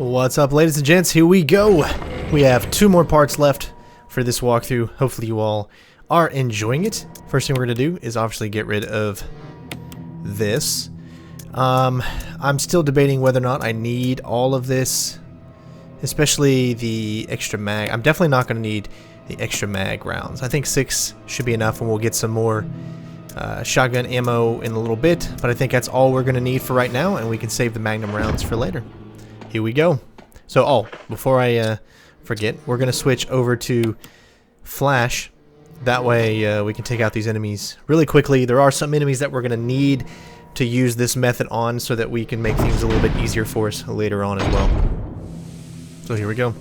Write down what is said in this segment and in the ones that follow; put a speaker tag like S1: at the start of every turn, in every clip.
S1: What's up, ladies and gents? Here we go. We have 2 more parts left for this walkthrough. Hopefully you all are enjoying it. First thing we're going to do is obviously get rid of this. I'm still debating whether or not I need all of this, especially the extra mag. I'm definitely not going to need the extra mag rounds. I think 6 should be enough, and we'll get some more shotgun ammo in a little bit, but I think that's all we're going to need for right now, and we can save the magnum rounds for later. Here we go. So, before I forget, we're going to switch over to Flash. That way we can take out these enemies really quickly. There are some enemies that we're going to need to use this method on so that we can make things a little bit easier for us later on as well. So here we go.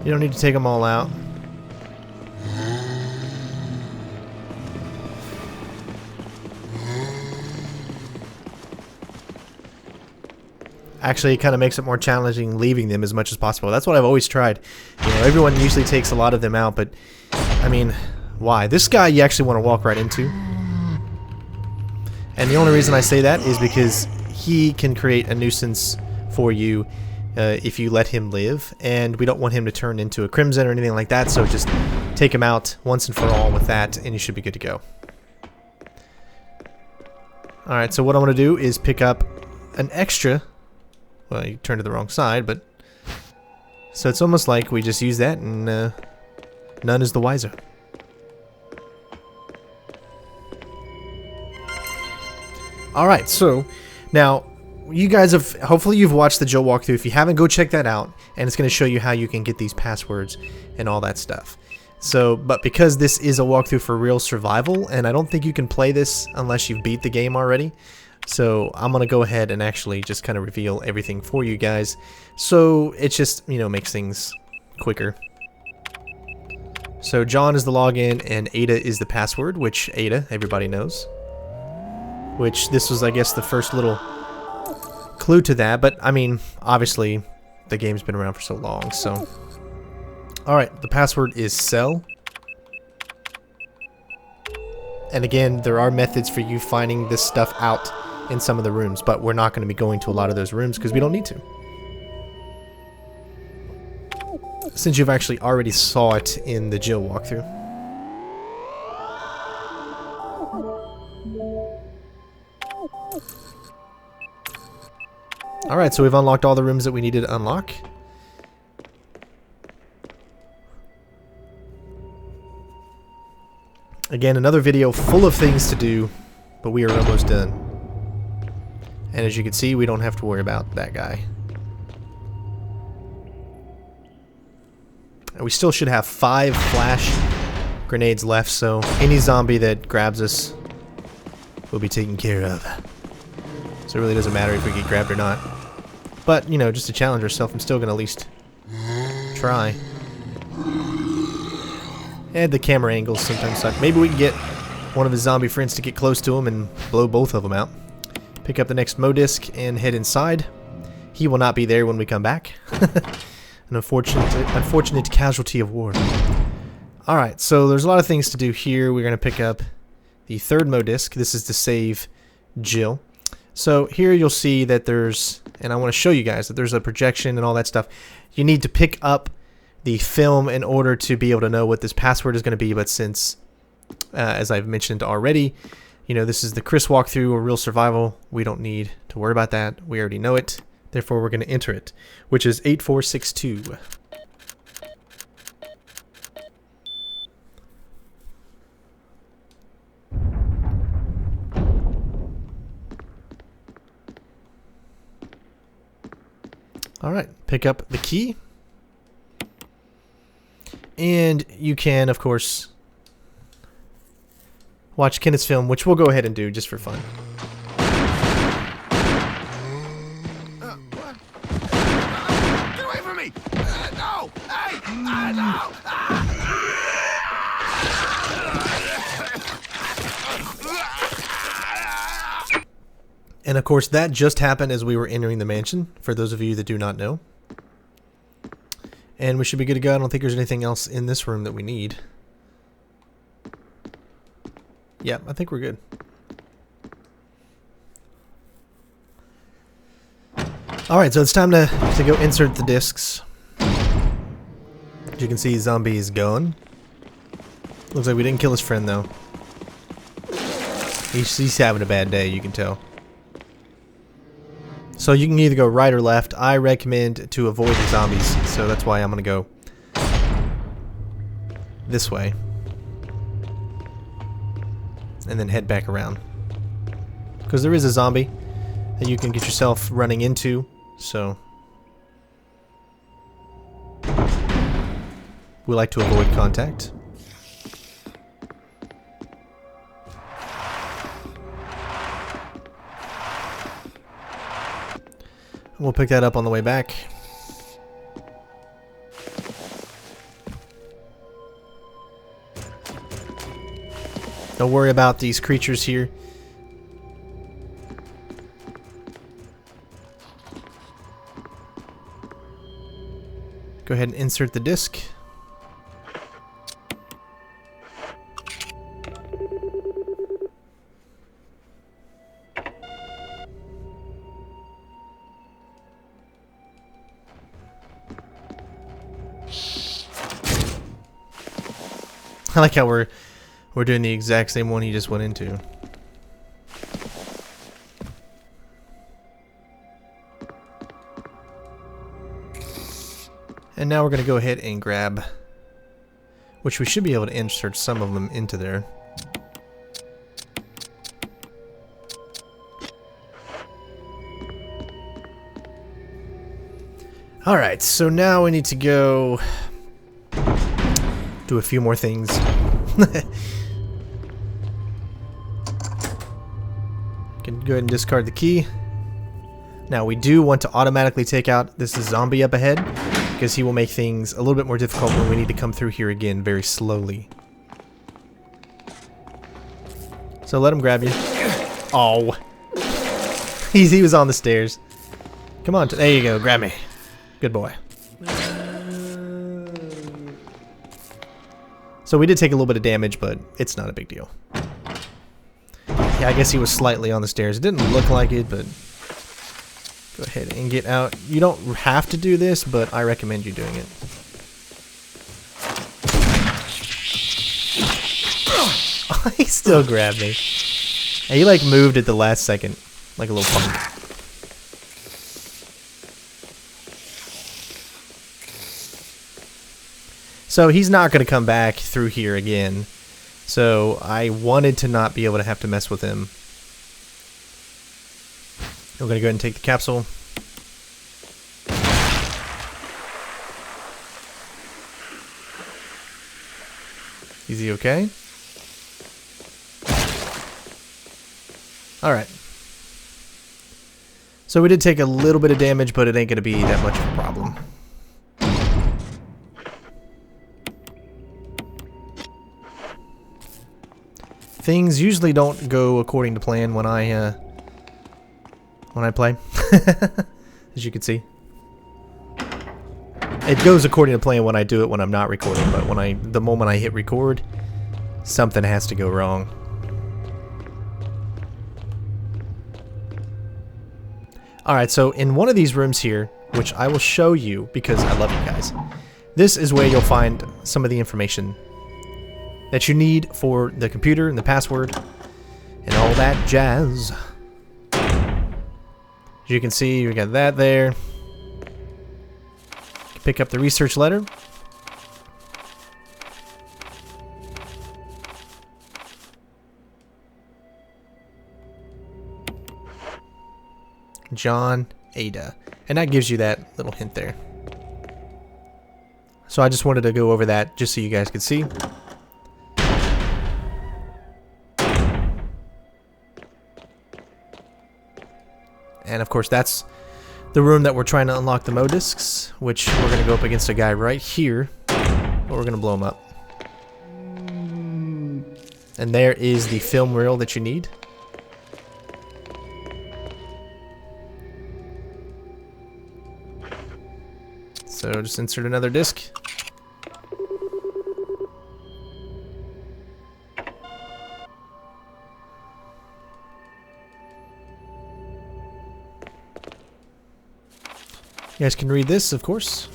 S1: You don't need to take them all out. Actually, it kind of makes it more challenging leaving them as much as possible. That's what I've always tried. You know, everyone usually takes a lot of them out, but I mean, why? This guy you actually want to walk right into. And the only reason I say that is because he can create a nuisance for you if you let him live, and we don't want him to turn into a crimson or anything like that, so just take him out once and for all with that, and you should be good to go. Alright, so what I'm going to do is pick up an extra. Well, you turned to the wrong side, but so it's almost like we just use that and none is the wiser. Alright, so now you guys have, hopefully you've watched the Joe walkthrough. If you haven't, go check that out, and it's going to show you how you can get these passwords and all that stuff. So, but because this is a walkthrough for real survival, and I don't think you can play this unless you've beat the game already, so I'm going to go ahead and actually just kind of reveal everything for you guys. So it just, you know, makes things quicker. So John is the login and Ada is the password, which Ada, everybody knows. Which this was, I guess, the first little clue to that. But, I mean, obviously the game's been around for so long, so. Alright, the password is cell. And again, there are methods for you finding this stuff out in some of the rooms, but we're not going to be going to a lot of those rooms because we don't need to. Since you've actually already saw it in the Jill walkthrough. Alright, so we've unlocked all the rooms that we needed to unlock. Again, another video full of things to do, but we are almost done. And as you can see, we don't have to worry about that guy. And we still should have 5 flash grenades left, so any zombie that grabs us will be taken care of. So it really doesn't matter if we get grabbed or not. But, you know, just to challenge ourselves, I'm still going to at least try. And the camera angles sometimes suck. Maybe we can get one of his zombie friends to get close to him and blow both of them out. Pick up the next Mo disc and head inside. He will not be there when we come back. An unfortunate casualty of war. Alright, so there's a lot of things to do here. We're going to pick up the 3rd Mo disc. This is to save Jill. So here you'll see that there's, and I want to show you guys that there's a projection and all that stuff. You need to pick up the film in order to be able to know what this password is going to be, but since, as I've mentioned already, you know, this is the Chris walkthrough or real survival, we don't need to worry about that. We already know it. Therefore, we're going to enter it, which is 8462. Alright, pick up the key. And you can, of course, watch Kenneth's film, which we'll go ahead and do just for fun.
S2: What? Get away from me! No! Hey! No!
S1: And of course, that just happened as we were entering the mansion, for those of you that do not know. And we should be good to go. I don't think there's anything else in this room that we need. Yeah, I think we're good. Alright, so it's time to go insert the discs. As you can see, zombie is gone. Looks like we didn't kill his friend, though. He's having a bad day, you can tell. So you can either go right or left. I recommend to avoid the zombies, so that's why I'm going to go this way. And then head back around. Because there is a zombie that you can get yourself running into, so we like to avoid contact. We'll pick that up on the way back. Don't worry about these creatures here. Go ahead and insert the disc. I like how we're doing the exact same one he just went into. And now we're going to go ahead and grab, which we should be able to insert some of them into there. Alright, so now we need to go do a few more things. Can go ahead and discard the key. Now we do want to automatically take out this zombie up ahead, because he will make things a little bit more difficult when we need to come through here again very slowly. So let him grab you. Oh. He was on the stairs. Come on, there you go, grab me. Good boy. So we did take a little bit of damage, but it's not a big deal. Yeah, I guess he was slightly on the stairs. It didn't look like it, but go ahead and get out. You don't have to do this, but I recommend you doing it. Oh, he still grabbed me. And he like moved at the last second, like a little punk. So he's not going to come back through here again. So I wanted to not be able to have to mess with him. We're going to go ahead and take the capsule. Is he okay? Alright. So we did take a little bit of damage, but it ain't going to be that much of a problem. Things usually don't go according to plan when I play, as you can see. It goes according to plan when I do it when I'm not recording, but the moment I hit record, something has to go wrong. Alright, so in one of these rooms here, which I will show you because I love you guys, this is where you'll find some of the information that you need for the computer and the password and all that jazz. As you can see, you got that there. Pick up the research letter. John Ada. And that gives you that little hint there. So I just wanted to go over that just so you guys could see. And of course that's the room that we're trying to unlock the mode discs, which we're going to go up against a guy right here, but we're going to blow him up. And there is the film reel that you need. So just insert another disc. You guys can read this, of course.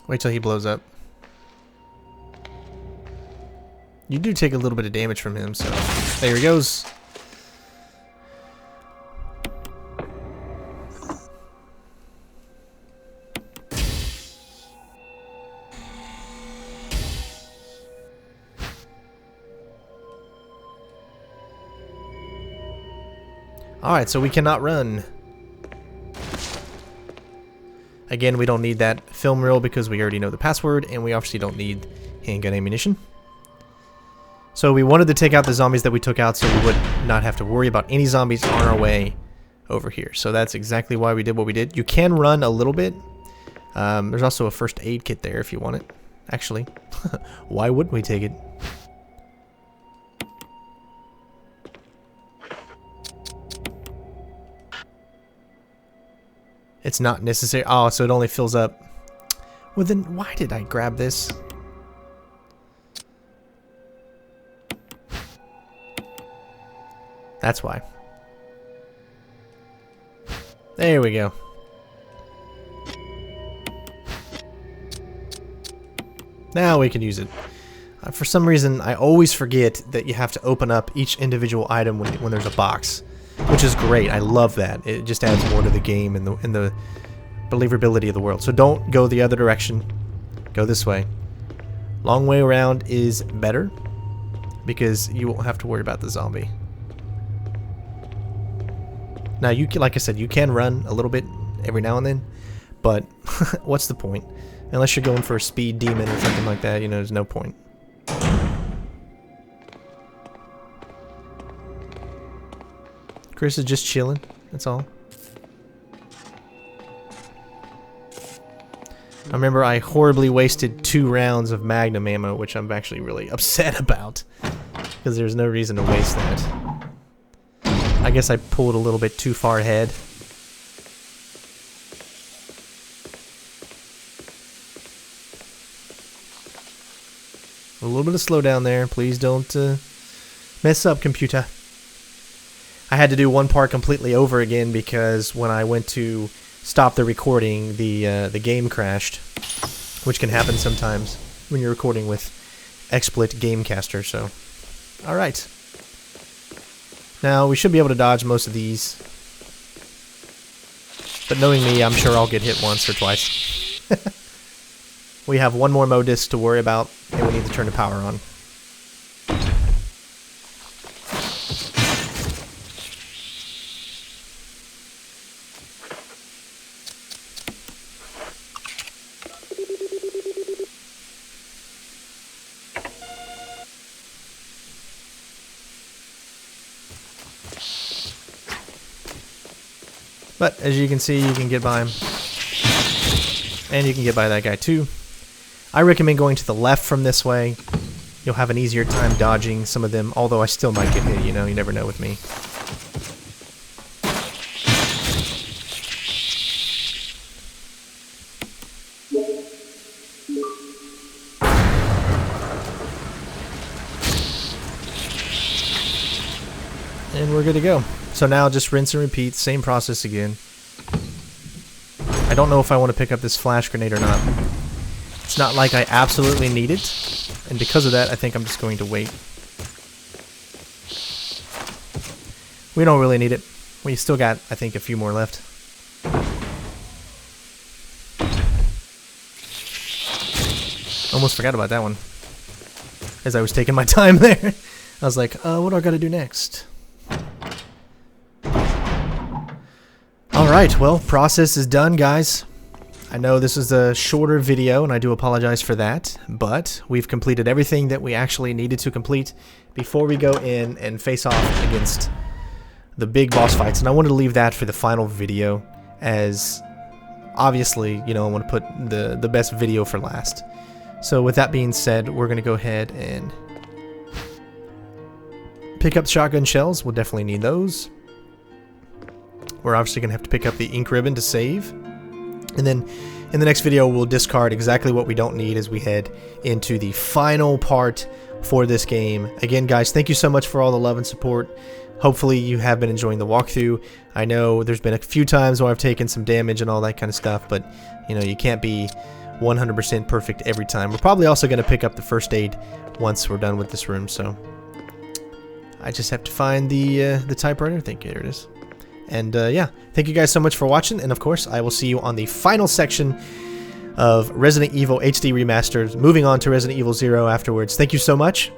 S1: Wait till he blows up. You do take a little bit of damage from him, so there he goes. Alright, so we cannot run. Again, we don't need that film reel because we already know the password, and we obviously don't need handgun ammunition. So we wanted to take out the zombies that we took out so we would not have to worry about any zombies on our way over here. So that's exactly why we did what we did. You can run a little bit. There's also a first aid kit there if you want it. Actually, why wouldn't we take it? It's not necessary. Oh, so it only fills up. Well, then why did I grab this? That's why. There we go. Now we can use it. For some reason, I always forget that you have to open up each individual item when there's a box, which is great. I love that. It just adds more to the game and the believability of the world. So don't go the other direction. Go this way. Long way around is better because you won't have to worry about the zombie. Now, you can, like I said, you can run a little bit every now and then, but what's the point? Unless you're going for a speed demon or something like that, you know, there's no point. Chris is just chilling, that's all. I remember I horribly wasted 2 rounds of Magnum ammo, which I'm actually really upset about, because there's no reason to waste that. I guess I pulled a little bit too far ahead. A little bit of slowdown there. Please don't mess up, computer. I had to do one part completely over again because when I went to stop the recording, the game crashed, which can happen sometimes when you're recording with XSplit Gamecaster. So, all right. Now, we should be able to dodge most of these. But knowing me, I'm sure I'll get hit once or twice. We have one more modus to worry about, and we need to turn the power on. But, as you can see, you can get by him. And you can get by that guy, too. I recommend going to the left from this way. You'll have an easier time dodging some of them, although I still might get hit, you know, you never know with me. And we're good to go. So now just rinse and repeat, same process again. I don't know if I want to pick up this flash grenade or not. It's not like I absolutely need it, and because of that, I think I'm just going to wait. We don't really need it. We still got, I think, a few more left. Almost forgot about that one. As I was taking my time there. I was like, what do I gotta do next? Alright, well, process is done, guys. I know this is a shorter video, and I do apologize for that, but we've completed everything that we actually needed to complete before we go in and face off against the big boss fights. And I wanted to leave that for the final video, as obviously, you know, I want to put the best video for last. So with that being said, we're going to go ahead and pick up shotgun shells. We'll definitely need those. We're obviously going to have to pick up the ink ribbon to save. And then in the next video, we'll discard exactly what we don't need as we head into the final part for this game. Again, guys, thank you so much for all the love and support. Hopefully you have been enjoying the walkthrough. I know there's been a few times where I've taken some damage and all that kind of stuff, but you know, you can't be 100% perfect every time. We're probably also going to pick up the first aid once we're done with this room, so I just have to find the typewriter. I think here it is. And yeah, thank you guys so much for watching, and of course I will see you on the final section of Resident Evil HD Remastered, moving on to Resident Evil 0 afterwards. Thank you so much,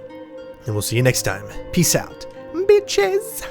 S1: and we'll see you next time. Peace out, bitches!